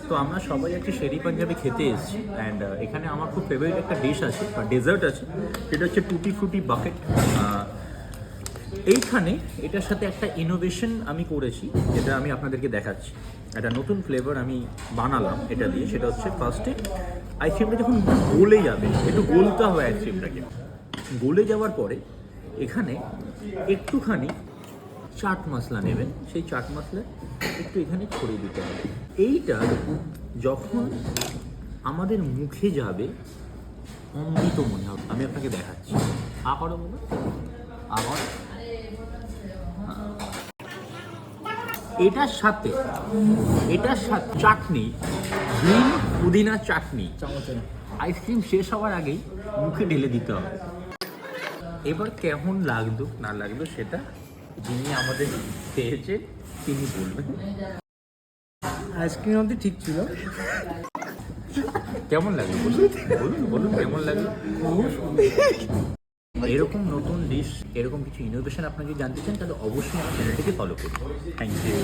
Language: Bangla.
তো আমরা সবাই একটি শেরি পাঞ্জাবি খেতে এসেছি অ্যান্ড এখানে আমার খুব ফেভারিট একটা ডিশ আছে বা ডেজার্ট আছে, সেটা হচ্ছে টুটি ফ্রুটি বাকেট। এইখানে এটার সাথে একটা ইনোভেশন আমি করেছি, যেটা আমি আপনাদেরকে দেখাচ্ছি। একটা নতুন ফ্লেভার আমি বানালাম এটা দিয়ে। সেটা হচ্ছে ফার্স্টে আইসক্রিমটা যখন গলে যাবে, একটু গলতে হবে আইসক্রিমটাকে। গলে যাওয়ার পরে এখানে একটুখানি চাট মশলা নেবেন, সেই চাট মশলা একটু এখানে ছড়িয়ে দিতে হবে। এইটা যখন আমাদের মুখে যাবে অমৃত মনে হবে। আমি আপনাকে দেখাচ্ছি, আবারও বলুন, আবার এটার সাথে চাটনি, গ্রিন পুদিনা চাটনি আইসক্রিম শেষ হওয়ার আগেই মুখে ঢেলে দিতে হবে। এবার কেমন লাগলো না লাগলো সেটা যিনি আমাদের পেয়েছে তিনি বলবেন। আইসক্রিম অবধি ঠিক ছিল। কেমন লাগলো বলুন, বলুন বলুন কেমন লাগলো। এরকম নতুন ডিশ, এরকম কিছু ইনোভেশন আপনারা যদি জানতে চান তাহলে অবশ্যই আমার চ্যানেলটিকে ফলো করুন। Thank you.